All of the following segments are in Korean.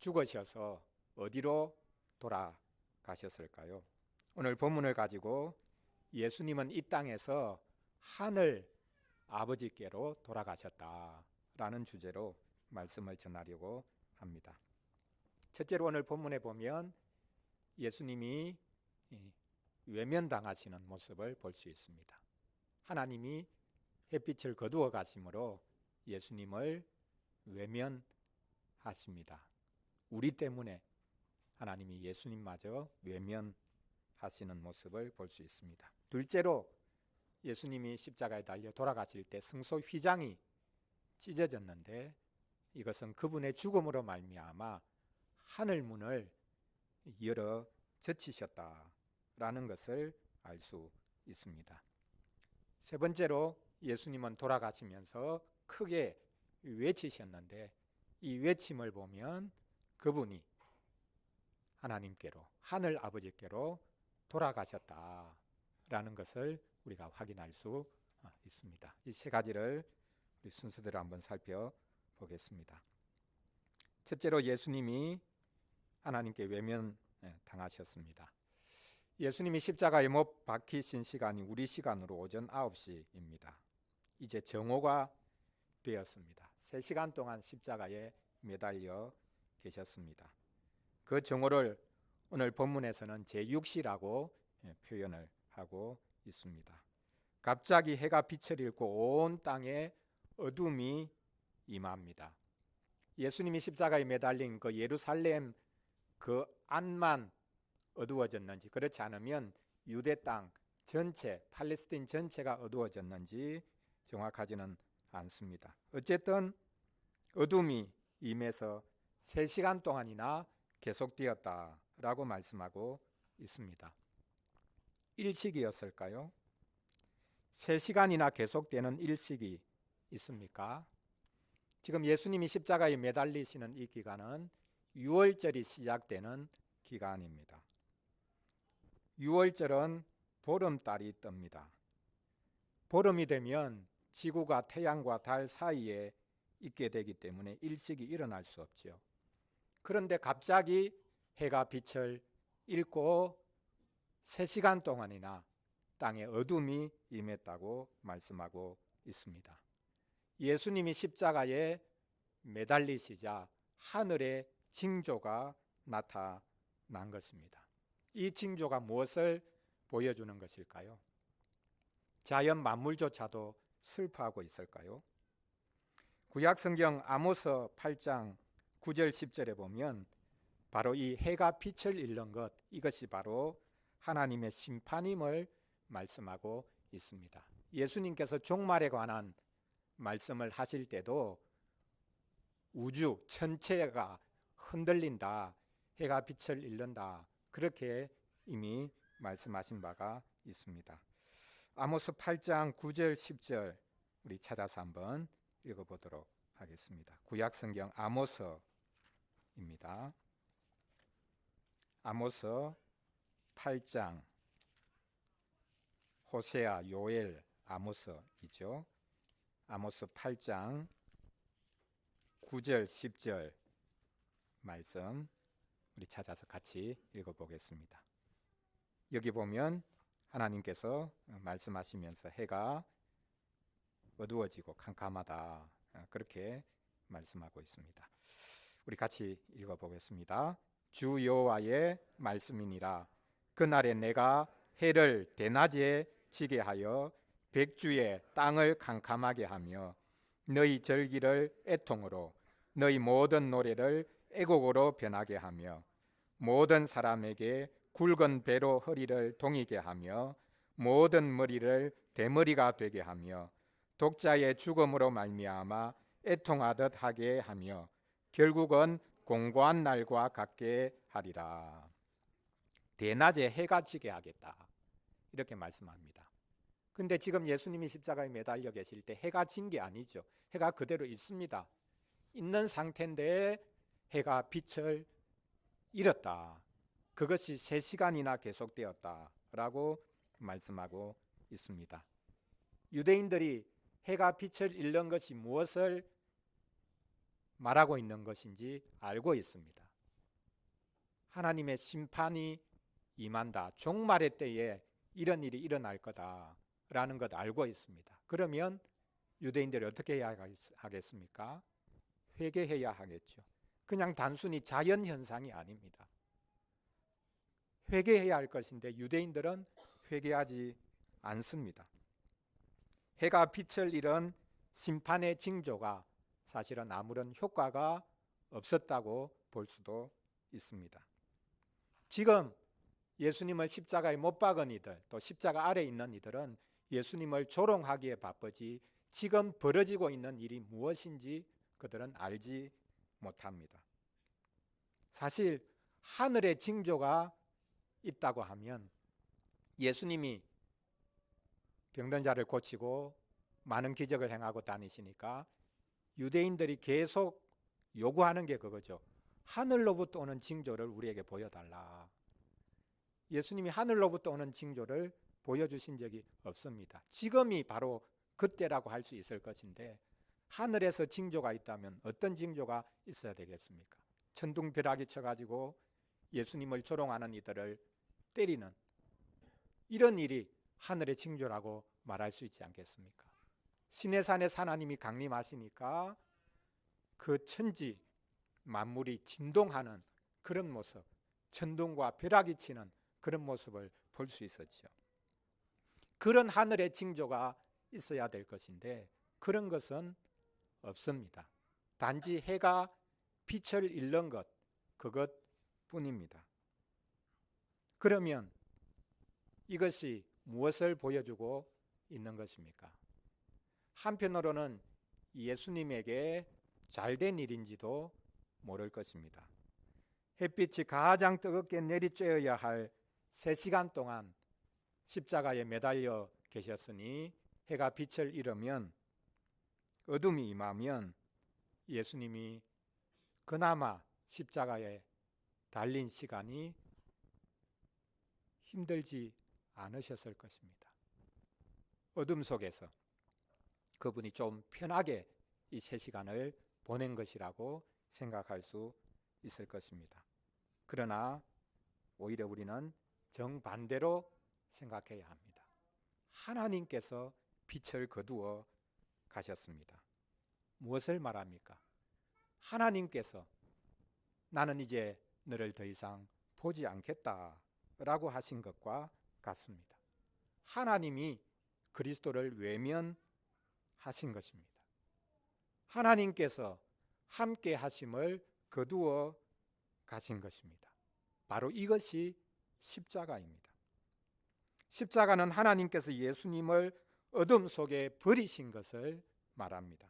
죽으셔서 어디로 돌아가셨을까요? 오늘 본문을 가지고 예수님은 이 땅에서 하늘 아버지께로 돌아가셨다라는 주제로 말씀을 전하려고 합니다. 첫째로 오늘 본문에 보면 예수님이 외면당하시는 모습을 볼 수 있습니다. 하나님이 햇빛을 거두어 가심으로 예수님을 외면하십니다. 우리 때문에 하나님이 예수님마저 외면하시는 모습을 볼 수 있습니다. 둘째로 예수님이 십자가에 달려 돌아가실 때 승소 휘장이 찢어졌는데 이것은 그분의 죽음으로 말미암아 하늘 문을 열어 젖히셨다라는 것을 알 수 있습니다. 세 번째로 예수님은 돌아가시면서 크게 외치셨는데 이 외침을 보면 그분이 하나님께로 하늘 아버지께로 돌아가셨다라는 것을 우리가 확인할 수 있습니다. 이 세 가지를 우리 순서대로 한번 살펴보겠습니다. 첫째로 예수님이 하나님께 외면당하셨습니다. 예수님이 십자가에 못 박히신 시간이 우리 시간으로 오전 9시입니다. 이제 정오가 되었습니다. 3시간 동안 십자가에 매달려 계셨습니다. 그 정오를 오늘 본문에서는 제6시라고 표현을 하고 있습니다. 갑자기 해가 빛을 잃고 온 땅에 어둠이 임합니다. 예수님이 십자가에 매달린 그 예루살렘 그 안만 어두워졌는지 그렇지 않으면 유대 땅 전체, 팔레스타인 전체가 어두워졌는지 정확하지는 않습니다. 어쨌든 어둠이 임해서 3시간 동안이나 계속되었다라고 말씀하고 있습니다. 일식이었을까요? 3시간이나 계속되는 일식이 있습니까? 지금 예수님이 십자가에 매달리시는 이 기간은 6월절이 시작되는 기간입니다. 6월절은 보름달이 뜹니다. 보름이 되면 지구가 태양과 달 사이에 있게 되기 때문에 일식이 일어날 수 없죠. 그런데 갑자기 해가 빛을 잃고 3시간 동안이나 땅에 어둠이 임했다고 말씀하고 있습니다. 예수님이 십자가에 매달리시자 하늘에 징조가 나타난 것입니다. 이 징조가 무엇을 보여주는 것일까요? 자연 만물조차도 슬퍼하고 있을까요? 구약 성경 아모스 8장 9절 10절에 보면 바로 이 해가 빛을 잃는 것, 이것이 바로 하나님의 심판임을 말씀하고 있습니다. 예수님께서 종말에 관한 말씀을 하실 때도 우주 전체가 흔들린다, 해가 빛을 잃는다, 그렇게 이미 말씀하신 바가 있습니다. 아모스 8장 9절 10절 우리 찾아서 한번 읽어보도록 하겠습니다. 구약 성경 아모스입니다. 아모스 8장 호세아, 요엘, 아모스이죠. 아모스 8장 9절 10절 말씀 우리 찾아서 같이 읽어보겠습니다. 여기 보면 하나님께서 말씀하시면서 해가 어두워지고 캄캄하다, 그렇게 말씀하고 있습니다. 우리 같이 읽어보겠습니다. 주 여호와의 말씀이니라. 그날에 내가 해를 대낮에 지게 하여 백주의 땅을 캄캄하게 하며 너희 절기를 애통으로 너희 모든 노래를 애곡으로 변하게 하며 모든 사람에게 굵은 배로 허리를 동이게 하며 모든 머리를 대머리가 되게 하며 독자의 죽음으로 말미암아 애통하듯 하게 하며 결국은 공고한 날과 같게 하리라. 대낮에 해가 지게 하겠다, 이렇게 말씀합니다. 근데 지금 예수님이 십자가에 매달려 계실 때 해가 진 게 아니죠. 해가 그대로 있습니다. 있는 상태인데 해가 빛을 잃었다. 그것이 3시간이나 계속되었다라고 말씀하고 있습니다. 유대인들이 해가 빛을 잃는 것이 무엇을 말하고 있는 것인지 알고 있습니다. 하나님의 심판이 임한다. 종말의 때에 이런 일이 일어날 거다라는 것 알고 있습니다. 그러면 유대인들이 어떻게 해야 하겠습니까? 회개해야 하겠죠. 그냥 단순히 자연현상이 아닙니다. 회개해야 할 것인데 유대인들은 회개하지 않습니다. 해가 빛을 잃은 심판의 징조가 사실은 아무런 효과가 없었다고 볼 수도 있습니다. 지금 예수님을 십자가에 못 박은 이들, 또 십자가 아래 있는 이들은 예수님을 조롱하기에 바쁘지 지금 벌어지고 있는 일이 무엇인지 그들은 알지 못합니다. 사실 하늘의 징조가 있다고 하면 예수님이 병든 자를 고치고 많은 기적을 행하고 다니시니까 유대인들이 계속 요구하는 게 그거죠. 하늘로부터 오는 징조를 우리에게 보여달라. 예수님이 하늘로부터 오는 징조를 보여주신 적이 없습니다. 지금이 바로 그때라고 할 수 있을 것인데 하늘에서 징조가 있다면 어떤 징조가 있어야 되겠습니까? 천둥벼락이 쳐가지고 예수님을 조롱하는 이들을 때리는 이런 일이 하늘의 징조라고 말할 수 있지 않겠습니까? 시내산에 하나님이 강림하시니까 그 천지 만물이 진동하는 그런 모습, 천둥과 벼락이 치는 그런 모습을 볼 수 있었죠. 그런 하늘의 징조가 있어야 될 것인데 그런 것은 없습니다. 단지 해가 빛을 잃는 것, 그것뿐입니다. 그러면 이것이 무엇을 보여주고 있는 것입니까? 한편으로는 예수님에게 잘된 일인지도 모를 것입니다. 햇빛이 가장 뜨겁게 내리쬐어야 할 3시간 동안 십자가에 매달려 계셨으니 해가 빛을 잃으면 어둠이 임하면 예수님이 그나마 십자가에 달린 시간이 힘들지 않으셨을 것입니다. 어둠 속에서 그분이 좀 편하게 이 3시간을 보낸 것이라고 생각할 수 있을 것입니다. 그러나 오히려 우리는 정반대로 생각해야 합니다. 하나님께서 빛을 거두어 가셨습니다. 무엇을 말합니까? 하나님께서 나는 이제 너를 더 이상 보지 않겠다라고 하신 것과 같습니다. 하나님이 그리스도를 외면하신 것입니다. 하나님께서 함께 하심을 거두어 가신 것입니다. 바로 이것이 십자가입니다. 십자가는 하나님께서 예수님을 어둠 속에 버리신 것을 말합니다.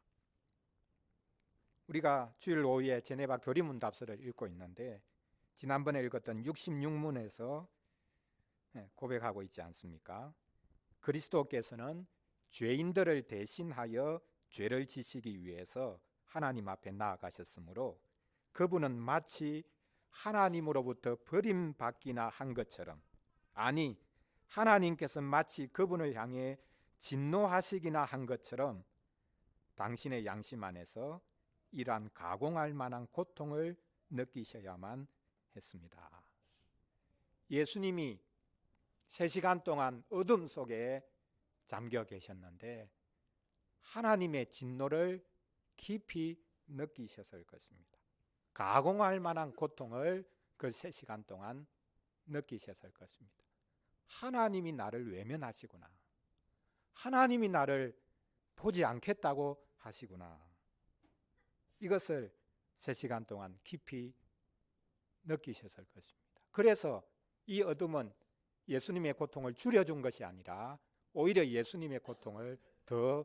우리가 주일 오후에 제네바 교리문답서를 읽고 있는데 지난번에 읽었던 66문에서 고백하고 있지 않습니까? 그리스도께서는 죄인들을 대신하여 죄를 지시기 위해서 하나님 앞에 나아가셨으므로 그분은 마치 하나님으로부터 버림받기나 한 것처럼, 아니 하나님께서 마치 그분을 향해 진노하시기나 한 것처럼 당신의 양심 안에서 이러한 가공할 만한 고통을 느끼셔야만 했습니다. 예수님이 3시간 동안 어둠 속에 잠겨 계셨는데 하나님의 진노를 깊이 느끼셨을 것입니다. 가공할 만한 고통을 그 3시간 동안 느끼셨을 것입니다. 하나님이 나를 외면하시구나. 하나님이 나를 보지 않겠다고 하시구나. 이것을 3시간 동안 깊이 느끼셨을 것입니다. 그래서 이 어둠은 예수님의 고통을 줄여준 것이 아니라 오히려 예수님의 고통을 더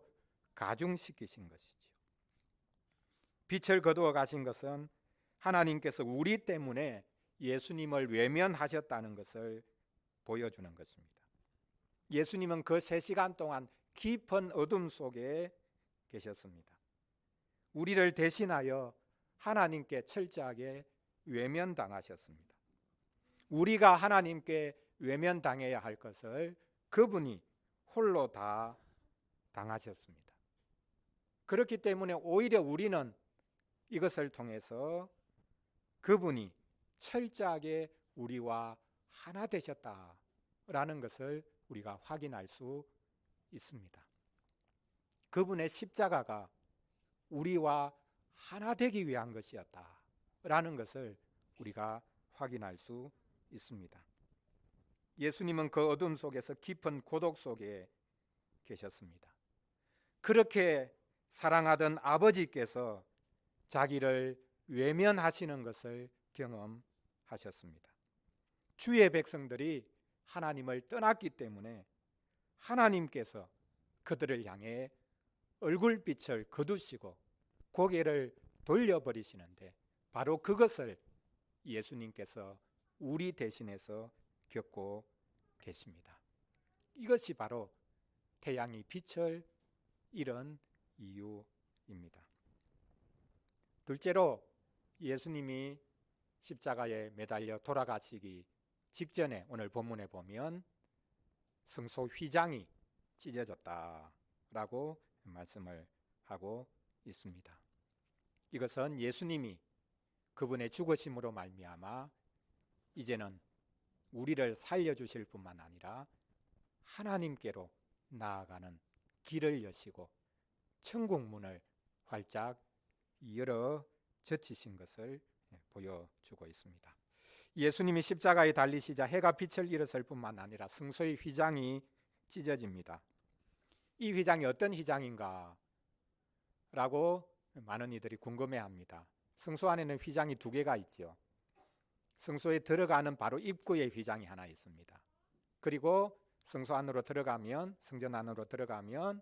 가중시키신 것이죠. 빛을 거두어 가신 것은 하나님께서 우리 때문에 예수님을 외면하셨다는 것을 보여주는 것입니다. 예수님은 그 3시간 동안 깊은 어둠 속에 계셨습니다. 우리를 대신하여 하나님께 철저하게 외면당하셨습니다. 우리가 하나님께 외면당해야 할 것을 그분이 홀로 다 당하셨습니다. 그렇기 때문에 오히려 우리는 이것을 통해서 그분이 철저하게 우리와 하나 되셨다라는 것을 우리가 확인할 수 있습니다. 그분의 십자가가 우리와 하나 되기 위한 것이었다라는 것을 우리가 확인할 수 있습니다. 예수님은 그 어둠 속에서 깊은 고독 속에 계셨습니다. 그렇게 사랑하던 아버지께서 자기를 외면하시는 것을 경험하셨습니다. 주의 백성들이 하나님을 떠났기 때문에 하나님께서 그들을 향해 얼굴빛을 거두시고 고개를 돌려버리시는데 바로 그것을 예수님께서 우리 대신해서 겪고 계십니다. 이것이 바로 태양이 빛을 잃은 이유입니다. 둘째로 예수님이 십자가에 매달려 돌아가시기 직전에 오늘 본문에 보면 성소 휘장이 찢어졌다라고 말씀을 하고 있습니다. 이것은 예수님이 그분의 죽으심으로 말미암아 이제는 우리를 살려주실 뿐만 아니라 하나님께로 나아가는 길을 여시고 천국 문을 활짝 열어 젖히신 것을 보여주고 있습니다. 예수님이 십자가에 달리시자 해가 빛을 잃었을 뿐만 아니라 성소의 휘장이 찢어집니다. 이 휘장이 어떤 휘장인가 라고 많은 이들이 궁금해합니다. 성소 안에는 휘장이 두 개가 있죠. 성소에 들어가는 바로 입구에 휘장이 하나 있습니다. 그리고 성소 안으로 들어가면, 성전 안으로 들어가면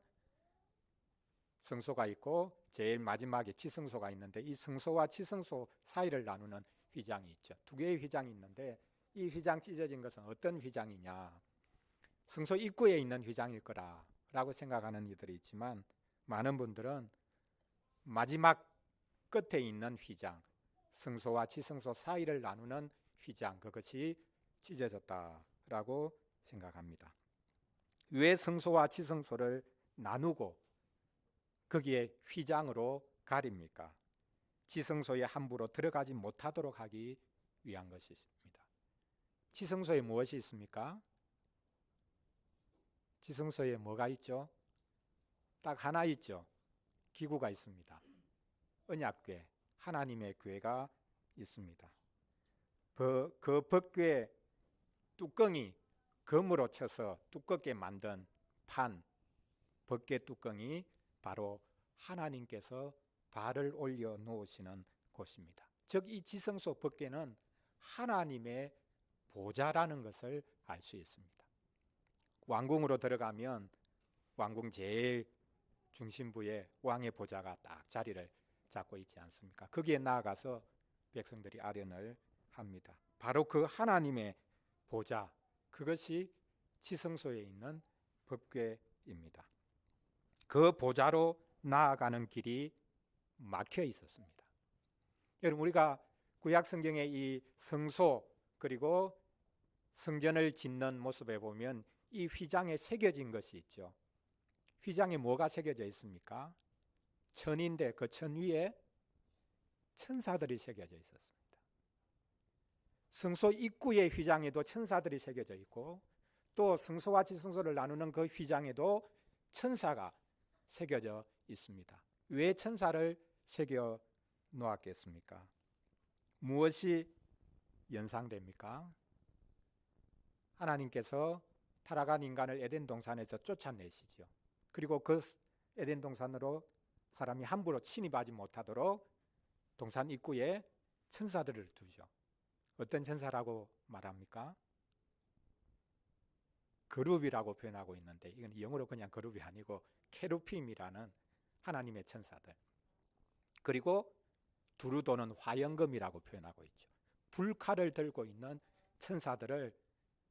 성소가 있고 제일 마지막에 치성소가 있는데 이 성소와 치성소 사이를 나누는 휘장이 있죠. 두 개의 휘장이 있는데 이 휘장 찢어진 것은 어떤 휘장이냐? 성소 입구에 있는 휘장일 거라고 생각하는 이들이 있지만 많은 분들은 마지막 끝에 있는 휘장, 성소와 치성소 사이를 나누는 휘장, 그것이 찢어졌다라고 생각합니다. 왜 성소와 치성소를 나누고 거기에 휘장으로 가립니까? 지성소에 함부로 들어가지 못하도록 하기 위한 것입니다. 지성소에 무엇이 있습니까? 지성소에 뭐가 있죠? 딱 하나 있죠. 기구가 있습니다. 언약궤, 하나님의 궤가 있습니다. 그 법궤 뚜껑이 금으로 쳐서 두껍게 만든 판, 법궤 뚜껑이 바로 하나님께서 발을 올려 놓으시는 곳입니다. 즉 이 지성소 법궤는 하나님의 보좌라는 것을 알 수 있습니다. 왕궁으로 들어가면 왕궁 제일 중심부에 왕의 보좌가 딱 자리를 잡고 있지 않습니까? 거기에 나아가서 백성들이 아련을 합니다. 바로 그 하나님의 보좌, 그것이 지성소에 있는 법궤입니다. 그 보좌로 나아가는 길이 막혀 있었습니다. 여러분, 우리가 구약 성경의 이 성소 그리고 성전을 짓는 모습에 보면 이 휘장에 새겨진 것이 있죠. 휘장에 뭐가 새겨져 있습니까? 천인데 그 천 위에 천사들이 새겨져 있었습니다. 성소 입구의 휘장에도 천사들이 새겨져 있고 또 성소와 지성소를 나누는 그 휘장에도 천사가 새겨져 있습니다. 왜 천사를 새겨 놓았겠습니까? 무엇이 연상됩니까? 하나님께서 타락한 인간을 에덴 동산에서 쫓아내시죠. 그리고 그 에덴 동산으로 사람이 함부로 침입하지 못하도록 동산 입구에 천사들을 두죠. 어떤 천사라고 말합니까? 거룹이라고 표현하고 있는데 이건 영어로 그냥 거룹이 아니고 케루빔이라는 하나님의 천사들. 그리고 두루 도는 화영검이라고 표현하고 있죠. 불칼을 들고 있는 천사들을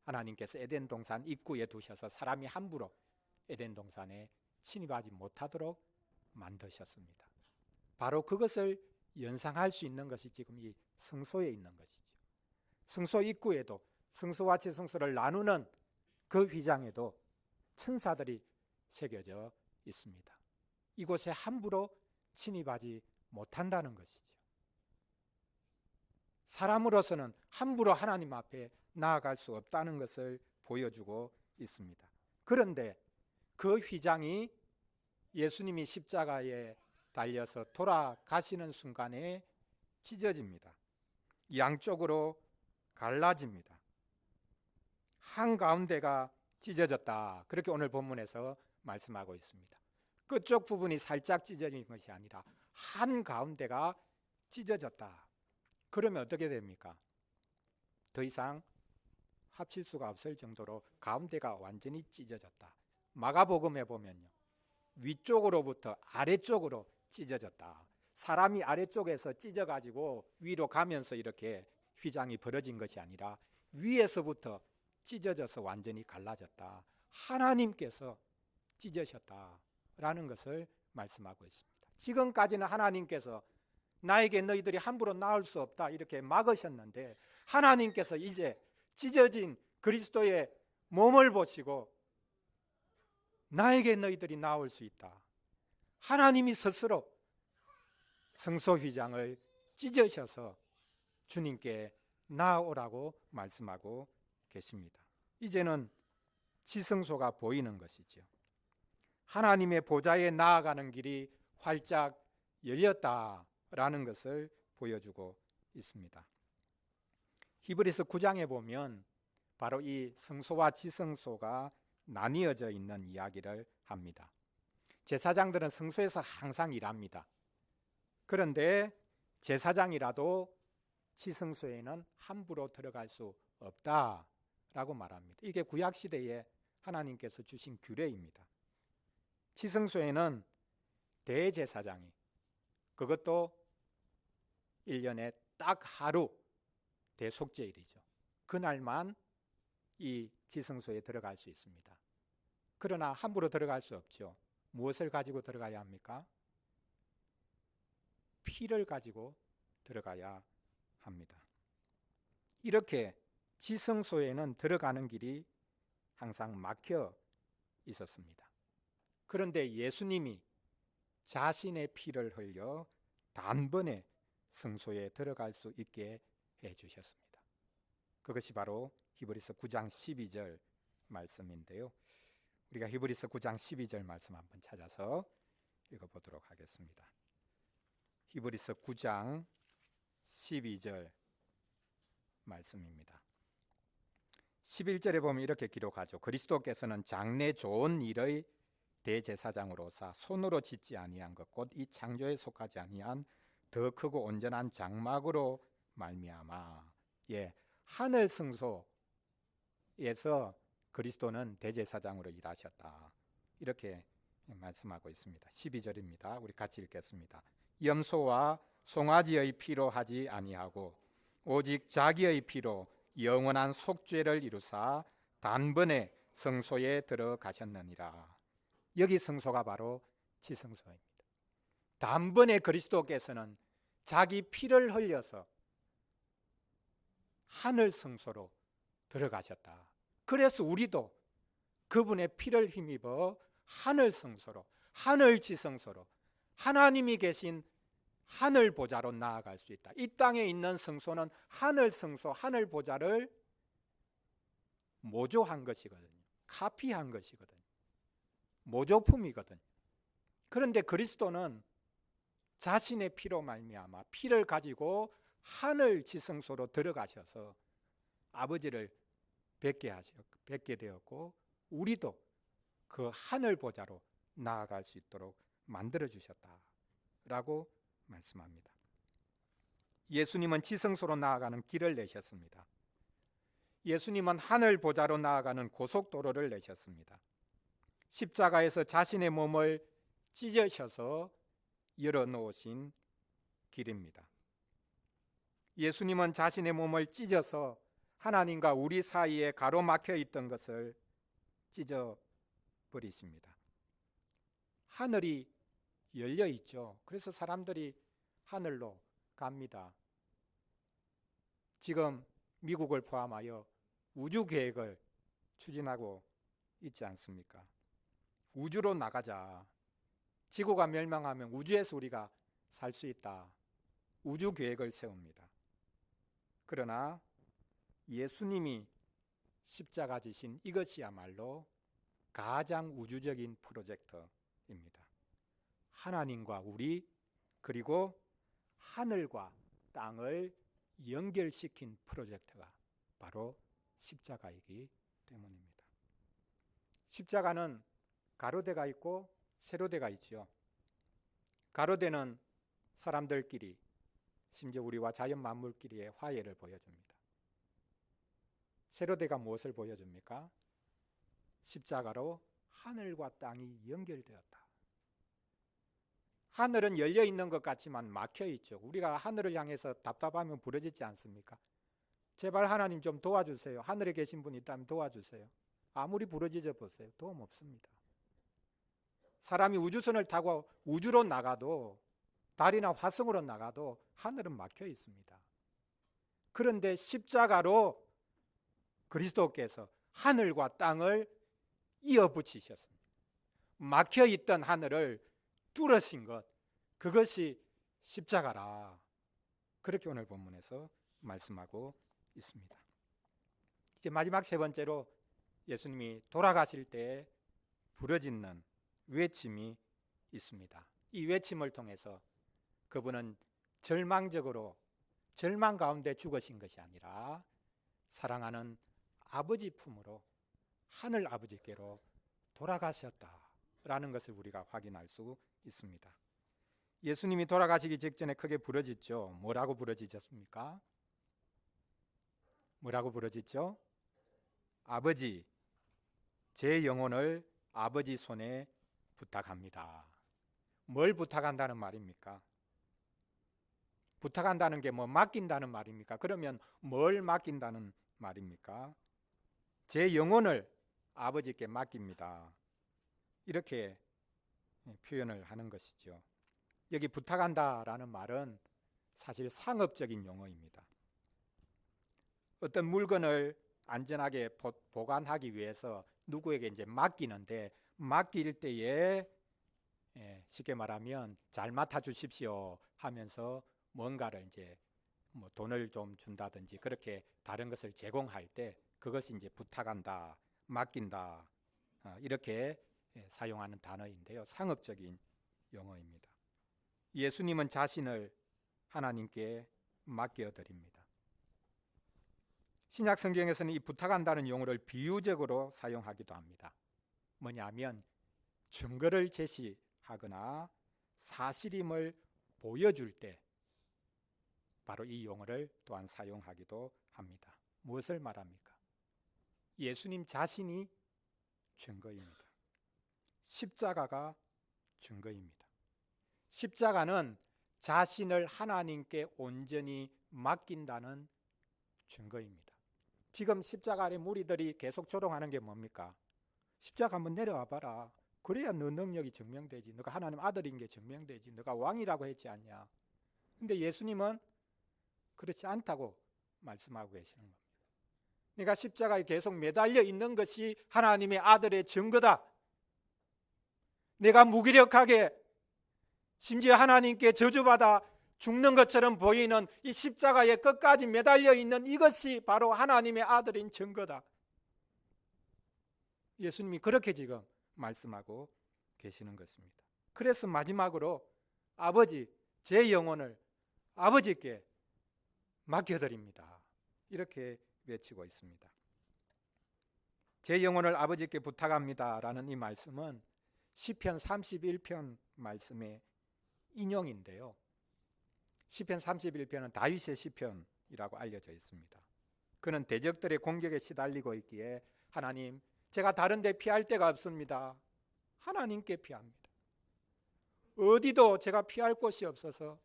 하나님께서 에덴 동산 입구에 두셔서 사람이 함부로 에덴 동산에 침입하지 못하도록 만드셨습니다. 바로 그것을 연상할 수 있는 것이 지금 이 성소에 있는 것이죠. 성소 입구에도 성소와 지성소를 나누는 그 휘장에도 천사들이 새겨져 있습니다. 이곳에 함부로 침입하지 못한다는 것이죠. 사람으로서는 함부로 하나님 앞에 나아갈 수 없다는 것을 보여주고 있습니다. 그런데 그 휘장이 예수님이 십자가에 달려서 돌아가시는 순간에 찢어집니다. 양쪽으로 갈라집니다. 한가운데가 찢어졌다. 그렇게 오늘 본문에서 말씀하고 있습니다. 끝쪽 부분이 살짝 찢어진 것이 아니라 한가운데가 찢어졌다. 그러면 어떻게 됩니까? 더 이상 합칠 수가 없을 정도로 가운데가 완전히 찢어졌다. 마가복음에 보면요, 위쪽으로부터 아래쪽으로 찢어졌다. 사람이 아래쪽에서 찢어가지고 위로 가면서 이렇게 휘장이 벌어진 것이 아니라 위에서부터 찢어져서 완전히 갈라졌다. 하나님께서 찢으셨다라는 것을 말씀하고 있습니다. 지금까지는 하나님께서 나에게 너희들이 함부로 나올 수 없다 이렇게 막으셨는데, 하나님께서 이제 찢어진 그리스도의 몸을 보시고 나에게 너희들이 나올 수 있다. 하나님이 스스로 성소 휘장을 찢으셔서 주님께 나아오라고 말씀하고 계십니다. 이제는 지성소가 보이는 것이죠. 하나님의 보좌에 나아가는 길이 활짝 열렸다라는 것을 보여주고 있습니다. 히브리서 9장에 보면 바로 이 성소와 지성소가 나뉘어져 있는 이야기를 합니다. 제사장들은 성소에서 항상 일합니다. 그런데 제사장이라도 지성소에는 함부로 들어갈 수 없다라고 말합니다. 이게 구약시대에 하나님께서 주신 규례입니다. 지성소에는 대제사장이, 그것도 1년에 딱 하루 대속죄일이죠. 그날만 이 지성소에 들어갈 수 있습니다. 그러나 함부로 들어갈 수 없죠. 무엇을 가지고 들어가야 합니까? 피를 가지고 들어가야 합니다. 이렇게 지성소에는 들어가는 길이 항상 막혀 있었습니다. 그런데 예수님이 자신의 피를 흘려 단번에 성소에 들어갈 수 있게 해주셨습니다. 그것이 바로 히브리서 9장 12절 말씀인데요. 우리가 히브리서 9장 12절 말씀 한번 찾아서 읽어보도록 하겠습니다. 히브리서 9장 12절 말씀입니다. 11절에 보면 이렇게 기록하죠. 그리스도께서는 장래 좋은 일의 대제사장으로서 손으로 짓지 아니한 것 곧 이 창조에 속하지 아니한 더 크고 온전한 장막으로 말미암아, 하늘 성소에서 그리스도는 대제사장으로 일하셨다. 이렇게 말씀하고 있습니다. 12절입니다. 우리 같이 읽겠습니다. 염소와 송아지의 피로 하지 아니하고 오직 자기의 피로 영원한 속죄를 이루사 단번에 성소에 들어가셨느니라. 여기 성소가 바로 지성소입니다. 단번에 그리스도께서는 자기 피를 흘려서 하늘 성소로 들어가셨다. 그래서 우리도 그분의 피를 힘입어 하늘 성소로, 하늘 지성소로, 하나님이 계신 하늘 보좌로 나아갈 수 있다. 이 땅에 있는 성소는 하늘 성소, 하늘 보좌를 모조한 것이거든요. 카피한 것이거든요. 모조품이거든요. 그런데 그리스도는 자신의 피로 말미암아 피를 가지고 하늘 지성소로 들어가셔서 아버지를 뵙게 되었고, 우리도 그 하늘 보좌로 나아갈 수 있도록 만들어 주셨다라고 말씀합니다. 예수님은 지성소로 나아가는 길을 내셨습니다. 예수님은 하늘 보좌로 나아가는 고속도로를 내셨습니다. 십자가에서 자신의 몸을 찢으셔서 열어놓으신 길입니다. 예수님은 자신의 몸을 찢어서 하나님과 우리 사이에 가로막혀 있던 것을 찢어버리십니다. 하늘이 열려 있죠. 그래서 사람들이 하늘로 갑니다. 지금 미국을 포함하여 우주 계획을 추진하고 있지 않습니까? 우주로 나가자. 지구가 멸망하면 우주에서 우리가 살 수 있다. 우주 계획을 세웁니다. 그러나 예수님이 십자가 지신 이것이야말로 가장 우주적인 프로젝트입니다. 하나님과 우리 그리고 하늘과 땅을 연결시킨 프로젝트가 바로 십자가이기 때문입니다. 십자가는 가로대가 있고 세로대가 있지요. 가로대는 사람들끼리 심지어 우리와 자연 만물끼리의 화해를 보여줍니다. 세로대가 무엇을 보여줍니까? 십자가로 하늘과 땅이 연결되었다. 하늘은 열려 있는 것 같지만 막혀 있죠. 우리가 하늘을 향해서 답답하면 부러지지 않습니까? 제발 하나님 좀 도와주세요. 하늘에 계신 분이 있다면 도와주세요. 아무리 부러지져 보세요. 도움 없습니다. 사람이 우주선을 타고 우주로 나가도 달이나 화성으로 나가도 하늘은 막혀 있습니다. 그런데 십자가로 그리스도께서 하늘과 땅을 이어 붙이셨습니다. 막혀 있던 하늘을 뚫으신 것, 그것이 십자가라. 그렇게 오늘 본문에서 말씀하고 있습니다. 이제 마지막 세 번째로 예수님이 돌아가실 때 부르짖는 외침이 있습니다. 이 외침을 통해서 그분은 절망적으로 절망 가운데 죽으신 것이 아니라 사랑하는 아버지 품으로 하늘 아버지께로 돌아가셨다라는 것을 우리가 확인할 수 있습니다. 예수님이 돌아가시기 직전에 크게 부르짖죠. 뭐라고 부르짖었습니까? 뭐라고 부르짖죠? 아버지, 제 영혼을 아버지 손에 부탁합니다. 뭘 부탁한다는 말입니까? 부탁한다는 게 뭐 맡긴다는 말입니까? 그러면 뭘 맡긴다는 말입니까? 제 영혼을 아버지께 맡깁니다. 이렇게 표현을 하는 것이죠. 여기 부탁한다라는 말은 사실 상업적인 용어입니다. 어떤 물건을 안전하게 보관하기 위해서 누구에게 이제 맡기는데, 맡길 때에 쉽게 말하면 잘 맡아 주십시오 하면서 뭔가를 이제 뭐 돈을 좀 준다든지 그렇게 다른 것을 제공할 때 그것이 이제 부탁한다, 맡긴다, 이렇게 사용하는 단어인데요. 상업적인 용어입니다. 예수님은 자신을 하나님께 맡겨드립니다. 신약 성경에서는 이 부탁한다는 용어를 비유적으로 사용하기도 합니다. 뭐냐면 증거를 제시하거나 사실임을 보여줄 때 바로 이 용어를 또한 사용하기도 합니다. 무엇을 말합니까? 예수님 자신이 증거입니다. 십자가가 증거입니다. 십자가는 자신을 하나님께 온전히 맡긴다는 증거입니다. 지금 십자가 아래 무리들이 계속 조롱하는 게 뭡니까? 십자가 한번 내려와 봐라. 그래야 너 능력이 증명되지. 너가 하나님 아들인 게 증명되지. 너가 왕이라고 했지 않냐. 근데 예수님은 그렇지 않다고 말씀하고 계시는 겁니다. 네가 십자가에 계속 매달려 있는 것이 하나님의 아들의 증거다. 내가 무기력하게 심지어 하나님께 저주받아 죽는 것처럼 보이는 이 십자가에 끝까지 매달려 있는 이것이 바로 하나님의 아들인 증거다. 예수님이 그렇게 지금 말씀하고 계시는 것입니다. 그래서 마지막으로 아버지, 제 영혼을 아버지께 맡겨드립니다. 이렇게 외치고 있습니다. 제 영혼을 아버지께 부탁합니다 라는 이 말씀은 시편 31편 말씀의 인용인데요. 시편 31편은 다윗의 시편이라고 알려져 있습니다. 그는 대적들의 공격에 시달리고 있기에 하나님, 제가 다른 데 피할 데가 없습니다. 하나님께 피합니다. 어디도 제가 피할 곳이 없어서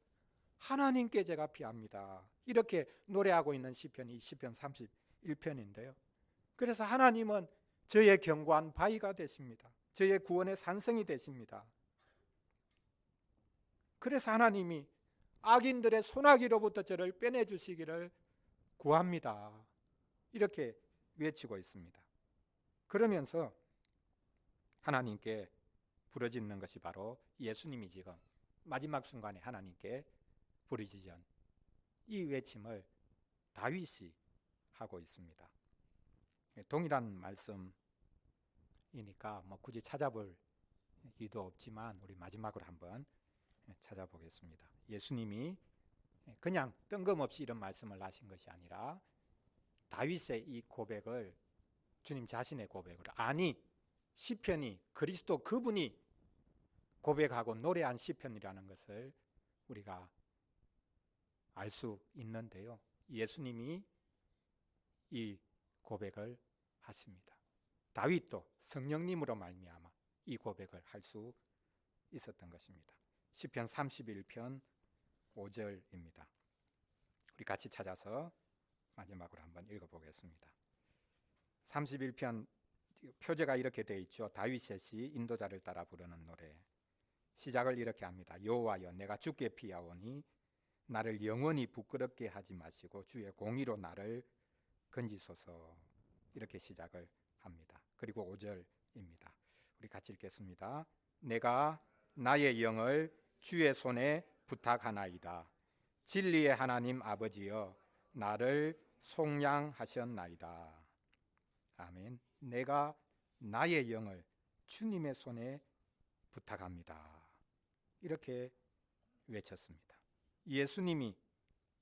하나님께 제가 피합니다. 이렇게 노래하고 있는 시편이 시편 31편인데요. 그래서 하나님은 저의 견고한 바위가 되십니다. 저의 구원의 산성이 되십니다. 그래서 하나님이 악인들의 손아귀로부터 저를 빼내주시기를 구합니다. 이렇게 외치고 있습니다. 그러면서 하나님께 부르짖는 것이 바로 예수님이 지금 마지막 순간에 하나님께 부르짖은 이 외침을 다윗이 하고 있습니다. 동일한 말씀이니까 뭐 굳이 찾아볼 이유도 없지만 우리 마지막으로 한번 찾아보겠습니다. 예수님이 그냥 뜬금없이 이런 말씀을 하신 것이 아니라 다윗의 이 고백을 주님 자신의 고백을 시편이 그리스도 그분이 고백하고 노래한 시편이라는 것을 우리가 알 수 있는데요. 예수님이 이 고백을 하십니다. 다윗도 성령님으로 말미암아 이 고백을 할 수 있었던 것입니다. 시편 31편 5절입니다. 우리 같이 찾아서 마지막으로 한번 읽어보겠습니다. 31편 표제가 이렇게 되어 있죠. 다윗의 시 인도자를 따라 부르는 노래. 시작을 이렇게 합니다. 여호와여 내가 주께 피하오니 나를 영원히 부끄럽게 하지 마시고 주의 공의로 나를 건지소서. 이렇게 시작을 합니다. 그리고 5절입니다. 우리 같이 읽겠습니다. 내가 나의 영을 주의 손에 부탁하나이다. 진리의 하나님 아버지여 나를 속량하셨나이다. 아멘. 내가 나의 영을 주님의 손에 부탁합니다. 이렇게 외쳤습니다. 예수님이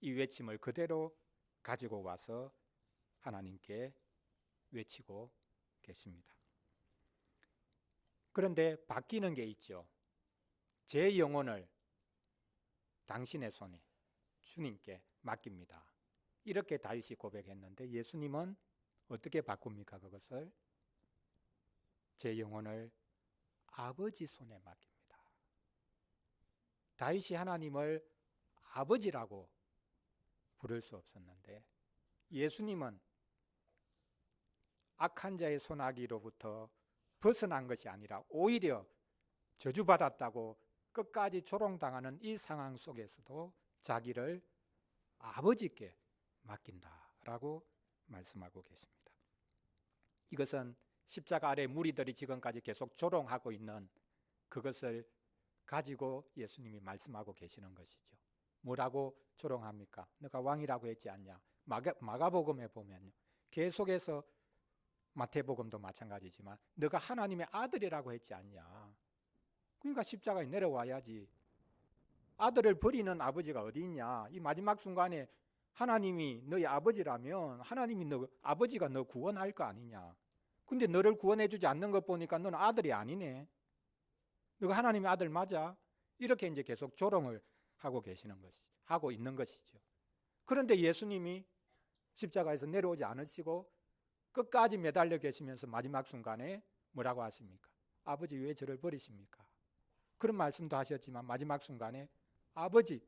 이 외침을 그대로 가지고 와서 하나님께 외치고 계십니다. 그런데 바뀌는 게 있죠. 제 영혼을 당신의 손에 주님께 맡깁니다. 이렇게 다윗이 고백했는데 예수님은 어떻게 바꿉니까? 그것을 제 영혼을 아버지 손에 맡깁니다. 다윗이 하나님을 아버지라고 부를 수 없었는데 예수님은 악한 자의 손아귀로부터 벗어난 것이 아니라 오히려 저주받았다고 끝까지 조롱당하는 이 상황 속에서도 자기를 아버지께 맡긴다라고 말씀하고 계십니다. 이것은 십자가 아래 무리들이 지금까지 계속 조롱하고 있는 그것을 가지고 예수님이 말씀하고 계시는 것이죠. 뭐라고 조롱합니까? 너가 왕이라고 했지 않냐? 마가복음에 보면요, 계속해서 마태복음도 마찬가지지만 너가 하나님의 아들이라고 했지 않냐? 그러니까 십자가에 내려와야지. 아들을 버리는 아버지가 어디 있냐? 이 마지막 순간에 하나님이 너의 아버지라면 하나님이 아버지가 너 구원할 거 아니냐? 근데 너를 구원해 주지 않는 것 보니까 너는 아들이 아니네. 너가 하나님의 아들 맞아? 이렇게 이제 계속 조롱을 하고 있는 것이죠. 그런데 예수님이 십자가에서 내려오지 않으시고 끝까지 매달려 계시면서 마지막 순간에 뭐라고 하십니까? 아버지 왜 저를 버리십니까? 그런 말씀도 하셨지만 마지막 순간에 아버지,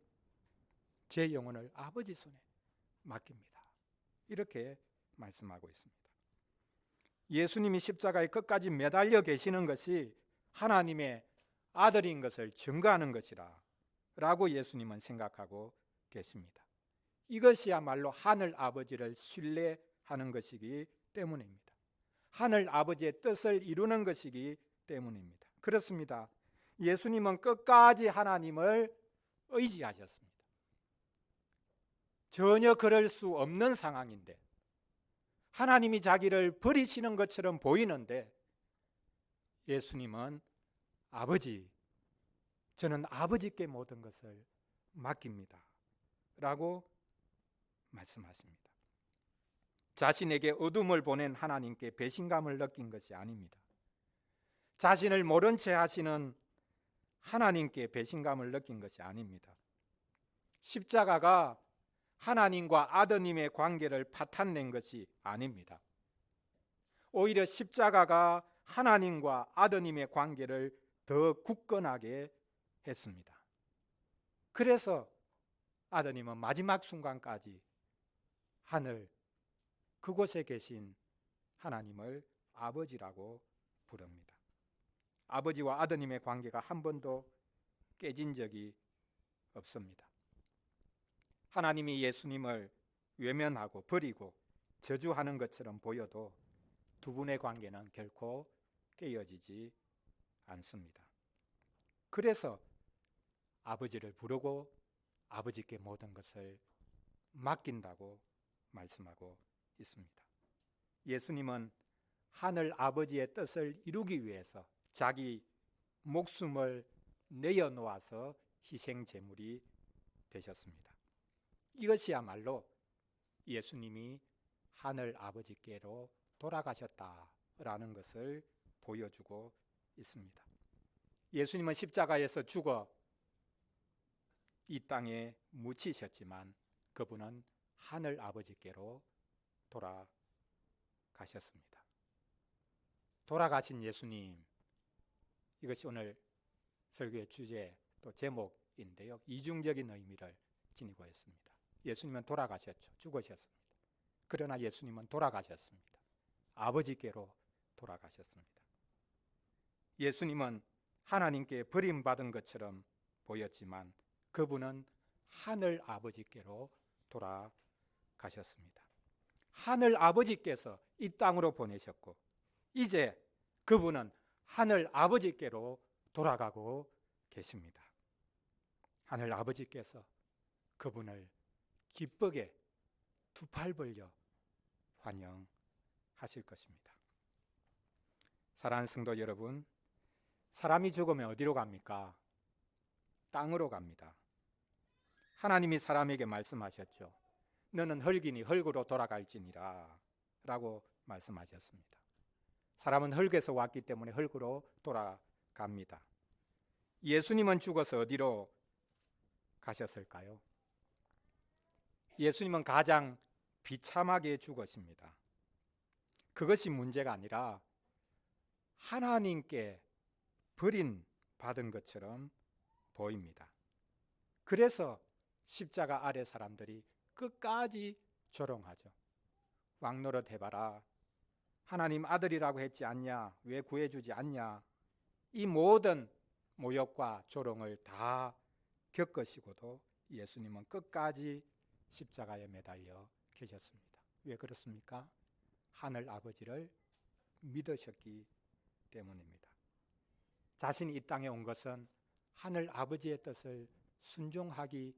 제 영혼을 아버지 손에 맡깁니다. 이렇게 말씀하고 있습니다. 예수님이 십자가에 끝까지 매달려 계시는 것이 하나님의 아들인 것을 증거하는 것이라 라고 예수님은 생각하고 계십니다. 이것이야말로 하늘 아버지를 신뢰하는 것이기 때문입니다. 하늘 아버지의 뜻을 이루는 것이기 때문입니다. 그렇습니다. 예수님은 끝까지 하나님을 의지하셨습니다. 전혀 그럴 수 없는 상황인데 하나님이 자기를 버리시는 것처럼 보이는데 예수님은 아버지, 저는 아버지께 모든 것을 맡깁니다 라고 말씀하십니다. 자신에게 어둠을 보낸 하나님께 배신감을 느낀 것이 아닙니다. 자신을 모른 채 하시는 하나님께 배신감을 느낀 것이 아닙니다. 십자가가 하나님과 아드님의 관계를 파탄낸 것이 아닙니다. 오히려 십자가가 하나님과 아드님의 관계를 더 굳건하게 했습니다. 그래서 아드님은 마지막 순간까지 하늘 그곳에 계신 하나님을 아버지라고 부릅니다. 아버지와 아드님의 관계가 한 번도 깨진 적이 없습니다. 하나님이 예수님을 외면하고 버리고 저주하는 것처럼 보여도 두 분의 관계는 결코 깨어지지 않습니다. 그래서 아버지를 부르고 아버지께 모든 것을 맡긴다고 말씀하고 있습니다. 예수님은 하늘 아버지의 뜻을 이루기 위해서 자기 목숨을 내어놓아서 희생 제물이 되셨습니다. 이것이야말로 예수님이 하늘 아버지께로 돌아가셨다라는 것을 보여주고 있습니다. 예수님은 십자가에서 죽어 이 땅에 묻히셨지만 그분은 하늘 아버지께로 돌아가셨습니다. 돌아가신 예수님, 이것이 오늘 설교의 주제 또 제목인데요. 이중적인 의미를 지니고 있습니다. 예수님은 돌아가셨죠. 죽으셨습니다. 그러나 예수님은 돌아가셨습니다. 아버지께로 돌아가셨습니다. 예수님은 하나님께 버림받은 것처럼 보였지만 그분은 하늘 아버지께로 돌아가셨습니다. 하늘 아버지께서 이 땅으로 보내셨고 이제 그분은 하늘 아버지께로 돌아가고 계십니다. 하늘 아버지께서 그분을 기쁘게 두 팔 벌려 환영하실 것입니다. 사랑하는 성도 여러분, 사람이 죽으면 어디로 갑니까? 땅으로 갑니다. 하나님이 사람에게 말씀하셨죠. 너는 흙이니 흙으로 돌아갈지니라 라고 말씀하셨습니다. 사람은 흙에서 왔기 때문에 흙으로 돌아갑니다. 예수님은 죽어서 어디로 가셨을까요? 예수님은 가장 비참하게 죽으십니다. 그것이 문제가 아니라 하나님께 버림받은 것처럼 보입니다. 그래서 십자가 아래 사람들이 끝까지 조롱하죠. 왕노릇 해봐라. 하나님 아들이라고 했지 않냐? 왜 구해주지 않냐? 이 모든 모욕과 조롱을 다 겪으시고도 예수님은 끝까지 십자가에 매달려 계셨습니다. 왜 그렇습니까? 하늘 아버지를 믿으셨기 때문입니다. 자신이 이 땅에 온 것은 하늘 아버지의 뜻을 순종하기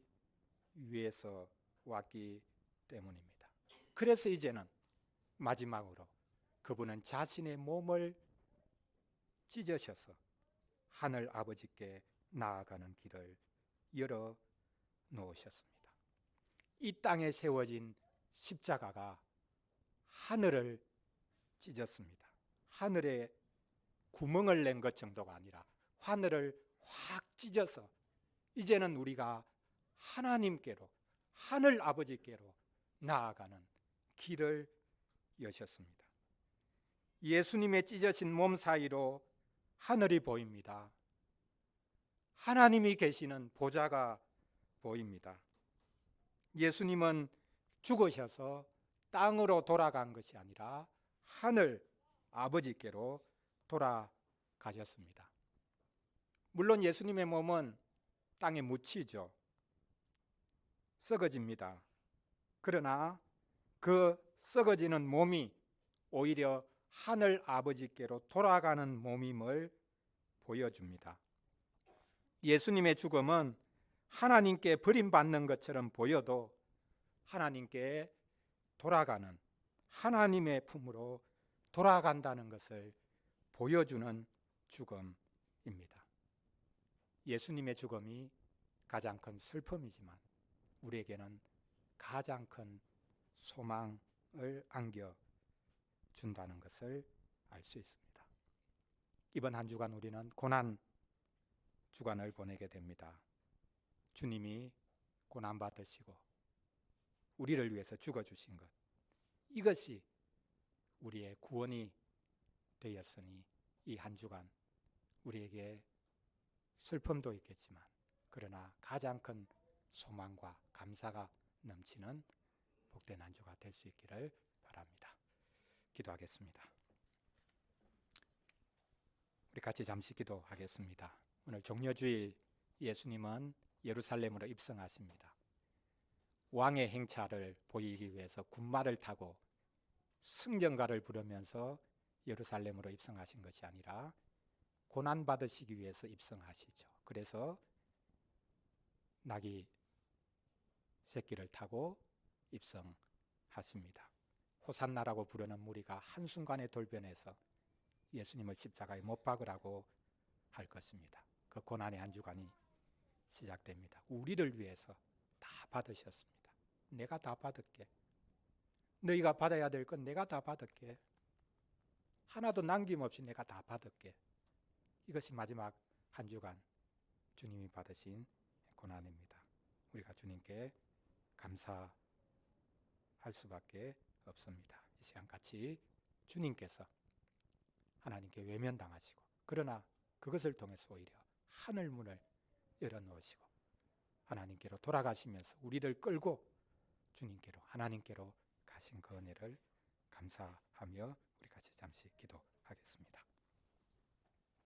위해서 왔기 때문입니다. 그래서 이제는 마지막으로 그분은 자신의 몸을 찢으셔서 하늘 아버지께 나아가는 길을 열어 놓으셨습니다. 이 땅에 세워진 십자가가 하늘을 찢었습니다. 하늘에 구멍을 낸 것 정도가 아니라 하늘을 확 찢어서 이제는 우리가 하나님께로, 하늘 아버지께로 나아가는 길을 여셨습니다. 예수님의 찢어진 몸 사이로 하늘이 보입니다. 하나님이 계시는 보좌가 보입니다. 예수님은 죽으셔서 땅으로 돌아간 것이 아니라 하늘 아버지께로 돌아가셨습니다. 물론 예수님의 몸은 땅에 묻히죠. 썩어집니다. 그러나 그 썩어지는 몸이 오히려 하늘 아버지께로 돌아가는 몸임을 보여줍니다. 예수님의 죽음은 하나님께 버림받는 것처럼 보여도 하나님께 돌아가는, 하나님의 품으로 돌아간다는 것을 보여주는 죽음입니다. 예수님의 죽음이 가장 큰 슬픔이지만 우리에게는 가장 큰 소망을 안겨준다는 것을 알 수 있습니다. 이번 한 주간 우리는 고난 주간을 보내게 됩니다. 주님이 고난 받으시고 우리를 위해서 죽어주신 것, 이것이 우리의 구원이 되었으니 이 한 주간 우리에게 슬픔도 있겠지만 그러나 가장 큰 소망과 감사가 넘치는 복된 한 주가 될 수 있기를 바랍니다. 기도하겠습니다. 우리 같이 잠시 기도하겠습니다. 오늘 종려주일 예수님은 예루살렘으로 입성하십니다. 왕의 행차를 보이기 위해서 군마를 타고 승전가를 부르면서 예루살렘으로 입성하신 것이 아니라 고난받으시기 위해서 입성하시죠. 그래서 나귀 새끼를 타고 입성하십니다. 하십니다. 호산나라고 부르는 무리가 한순간에 돌변해서 예수님을 십자가에 못 박으라고 할 것입니다. 그 고난의 한 주간이 시작됩니다. 우리를 위해서 다 받으셨습니다. 내가 다 받을게. 너희가 받아야 될 건 내가 다 받을게. 하나도 남김없이 내가 다 받을게. 이것이 마지막 한 주간 주님이 받으신 고난입니다. 우리가 주님께 감사할 수밖에 없습니다. 이 시간 같이 주님께서 하나님께 외면당하시고, 그러나 그것을 통해서 오히려 하늘 문을 열어놓으시고 하나님께로 돌아가시면서 우리를 끌고 주님께로, 하나님께로 가신 그 은혜를 감사하며 우리 같이 잠시 기도하겠습니다.